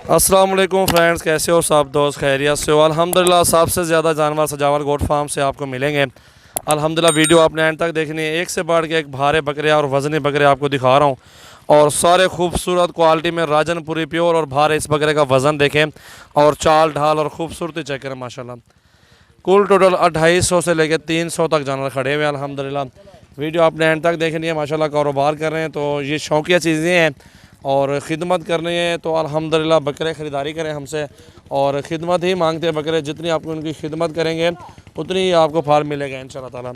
अस्सलाम वालेकुम फ्रेंड्स, कैसे हो सब दोस्त? खैरियत से हो? अल्हम्दुलिल्लाह सबसे ज़्यादा जानवर सजावल गोट फार्म से आपको मिलेंगे। अल्हम्दुलिल्लाह वीडियो आपने एंड तक देखनी है। एक से बढ़ के एक भारे बकरे और वज़नी बकरे आपको दिखा रहा हूँ और सारे खूबसूरत क्वालिटी में राजनपुरी प्योर और भारे इस बकरे का वज़न देखें और चाल ढाल और खूबसूरती चेक करें। माशाल्लाह कुल टोटल 250 से लेकर 300 तक जानवर खड़े हुए हैं। अल्हम्दुलिल्लाह वीडियो आपने एंड तक देखनी है। माशाल्लाह कारोबार कर रहे हैं तो ये शौकिया चीज़ें हैं और ख़िदमत करनी है तो अल्हम्दुलिल्लाह बकरे ख़रीदारी करें हमसे और ख़िदमत ही मांगते हैं बकरे। जितनी आपको उनकी खिदमत करेंगे उतनी ही आपको फाल मिलेगा इंशाल्लाह ताला।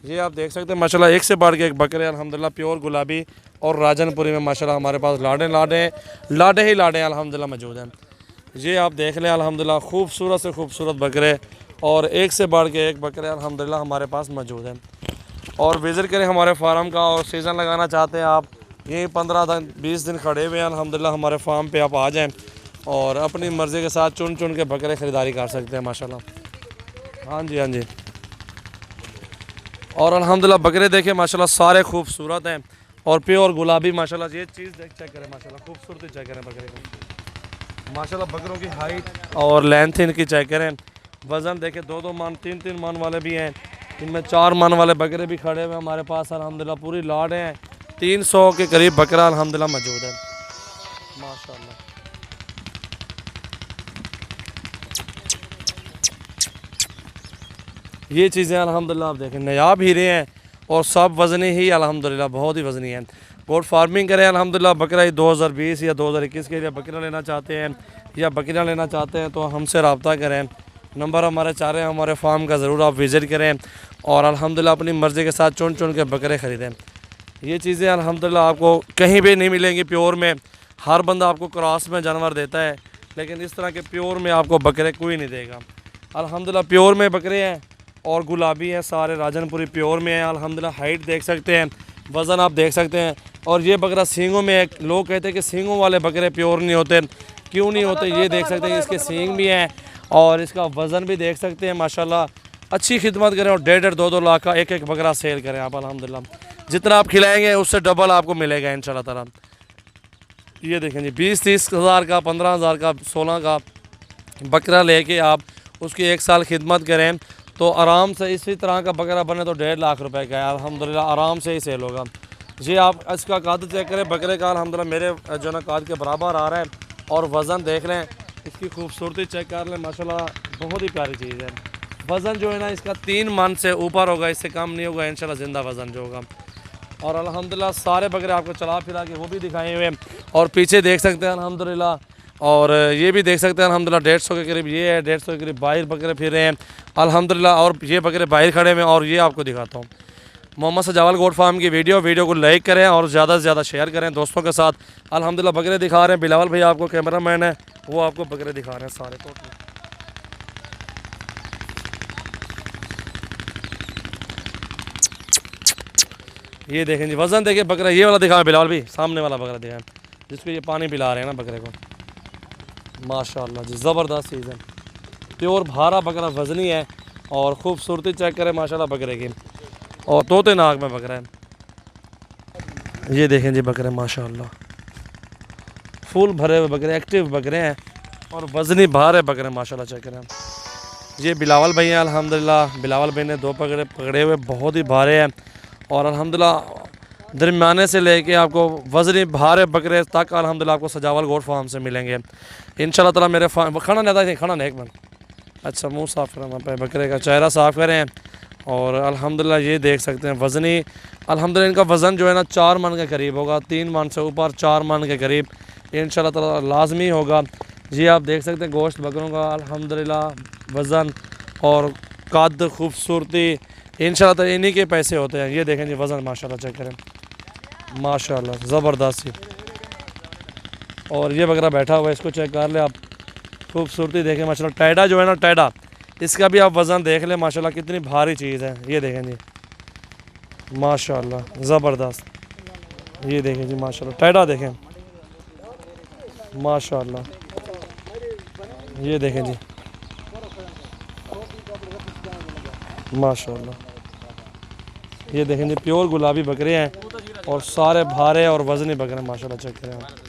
ये आप देख सकते हैं माशाल्लाह एक से बढ़ के एक बकरे अल्हम्दुलिल्लाह प्योर गुलाबी और राजनपुरी में माशाल्लाह हमारे पास लाडे ही लाडे अल्हम्दुलिल्लाह मौजूद हैं। ये आप देख लें अल्हम्दुलिल्लाह खूबसूरत से खूबसूरत बकरे और एक से बढ़ के एक बकरे अल्हम्दुलिल्लाह हमारे पास मौजूद हैं। और विज़िट करें हमारे फार्म का और सीज़न लगाना चाहते हैं आप, यही 15-20 दिन खड़े हुए हैं अल्हम्दुलिल्लाह हमारे फार्म पे आप आ जाएं और अपनी मर्ज़ी के साथ चुन चुन के बकरे ख़रीदारी कर सकते हैं माशाल्लाह। हाँ जी। और अल्हम्दुलिल्लाह बकरे देखें माशाल्लाह सारे खूबसूरत हैं और प्योर गुलाबी माशाल्लाह। ये चीज़ चेक करें माशाल्लाह, खूबसूरती चेक करें बकरे को माशाल्लाह। बकरों की हाइट और लेंथ इनकी चेक करें। वज़न देखें 2-2 मन 3-3 मन वाले भी हैं, इनमें 4 मन वाले बकरे भी खड़े हुए हमारे पास अल्हम्दुलिल्लाह। पूरी लाड हैं, 300 के करीब बकरा अल्हम्दुलिल्लाह मौजूद है माशाल्लाह। ये चीज़ें अल्हम्दुलिल्लाह आप देखें नायाब हीरे हैं और सब वज़नी ही अल्हम्दुलिल्लाह बहुत ही वज़नी हैं। गोट फार्मिंग करें अल्हम्दुलिल्लाह। बकरा 2020 या 2021 के लिए बकरा लेना चाहते हैं या बकरियाँ लेना चाहते हैं तो हमसे रब्ता करें। नंबर हमारे चाह रहे हैं, हमारे फार्म का ज़रूर आप विज़िट करें और अल्हम्दुलिल्लाह अपनी मर्ज़ी के साथ चुन चुन के बकरे ख़रीदें। ये चीज़ें अल्हम्दुलिल्लाह आपको कहीं भी नहीं मिलेंगी प्योर में। हर बंदा आपको क्रॉस में जानवर देता है लेकिन इस तरह के प्योर में आपको बकरे कोई नहीं देगा। अल्हम्दुलिल्लाह प्योर में बकरे हैं और गुलाबी हैं, सारे राजनपुरी प्योर में हैं अल्हम्दुलिल्लाह। हाइट देख सकते हैं, वज़न आप देख सकते हैं। और ये बकरा सींगों में है। लोग कहते हैं कि सींगों वाले बकरे प्योर नहीं होते, क्यों नहीं होते? ये देख सकते हैं इसके सींग भी हैं और इसका वज़न भी देख सकते हैं माशाल्लाह। अच्छी खिदमत करें और 1.5 2-2 लाख का एक बकरा सेल करें आप अल्हम्दुलिल्लाह। जितना आप खिलाएंगे उससे डबल आपको मिलेगा इंशाल्लाह ताला। ये देखें जी 20-30 हज़ार का, 15 हज़ार का, 16 का बकरा लेके आप उसकी 1 साल खिदमत करें तो आराम से इसी तरह का बकरा बने तो 1.5 लाख रुपए का है अल्हम्दुलिल्लाह, आराम से ही सेल होगा। जी आप इसका कद चेक करें बकरे का अल्हम्दुलिल्लाह मेरे जो ना कद के बराबर आ रहा है और वज़न देख लें, इसकी खूबसूरती चेक कर लें माशाल्लाह। बहुत ही प्यारी चीज़ है। वज़न जो है ना इसका 3 मन से ऊपर होगा, इससे कम नहीं होगा इंशाल्लाह ज़िंदा वज़न जो होगा। और अल्हम्दुलिल्लाह सारे बकरे आपको चला फिरा के वो भी दिखाए हुए हैं और पीछे देख सकते हैं अल्हम्दुलिल्लाह। और ये भी देख सकते हैं अल्हम्दुलिल्लाह 150 के करीब ये है, 150 के करीब बाहर बकरे फिर रहे हैं अल्हम्दुलिल्लाह। और ये बकरे बाहर खड़े हुए हैं और ये आपको दिखाता हूँ मोहम्मद सजावल गोट फार्म की वीडियो को लाइक करें और ज़्यादा से ज़्यादा शेयर करें दोस्तों के साथ। अल्हम्दुलिल्लाह बकरे दिखा रहे हैं, बिलावल भाई आपको कैमरा मैन है, वो आपको बकरे दिखा रहे हैं सारे टोटल। ये देखें जी वज़न देखिए बकरा, ये वाला दिखा बिलावल भाई, सामने वाला बकरा दिखाएं जिसको ये पानी पिला रहे हैं ना बकरे को माशाल्लाह जी। ज़बरदस्त चीज़ है, प्योर भारा बकरा वज़नी है और ख़ूबसूरती चेक करें माशाल्लाह बकरे की। और तोते नाक में बकरा है। ये देखें जी बकरे माशाल्लाह फुल भरे हुए बकरे, एक्टिव बकरे हैं और वज़नी भारे बकरे माशाल्लाह चेक करें। ये बिलावल भाई हैं अल्हम्दुलिल्लाह। बिलावल भाई ने 2 बकरे पकड़े हुए बहुत ही भारे हैं और अल्हम्दुलिल्लाह दरमियाने से लेके आपको वज़नी भारे बकरे तक अल्हम्दुलिल्लाह आपको सजावल गोट फार्म से मिलेंगे इंशाल्लाह ताला। मेरे खाना नहीं आता, खाना नहीं एक मिनट। अच्छा मुंह साफ़ करना पे बकरे का चेहरा साफ़ करें और अल्हम्दुलिल्लाह ये देख सकते हैं वज़नी अल्हम्दुलिल्लाह इनका वज़न जो है ना 4 मन के करीब होगा, 3 मन से ऊपर 4 मन के करीब इंशाल्लाह ताला लाजमी होगा। जी आप देख सकते हैं गोश्त बकरों का अल्हम्दुलिल्लाह वज़न और कद खूबसूरती इंशाल्लाह ताला इन्हीं के पैसे होते हैं। ये देखें जी वज़न माशाल्लाह चेक करें माशाल्लाह ज़बरदस्त ही। और ये बकरा बैठा हुआ है, इसको चेक कर ले आप, खूबसूरती देखें माशाल्लाह। टैडा जो है ना टैडा, इसका भी आप वज़न देख लें माशाल्लाह कितनी भारी चीज़ है। ये देखें जी माशाल्लाह ज़बरदस्त। ये देखें जी माशाल्लाह टैडा देखें माशाल्लाह। ये देखें जी माशाल्लाह। ये देखें जी प्योर गुलाबी बकरे हैं और सारे भारे और वज़नी बकरे माशाल्लाह चेक करें आप।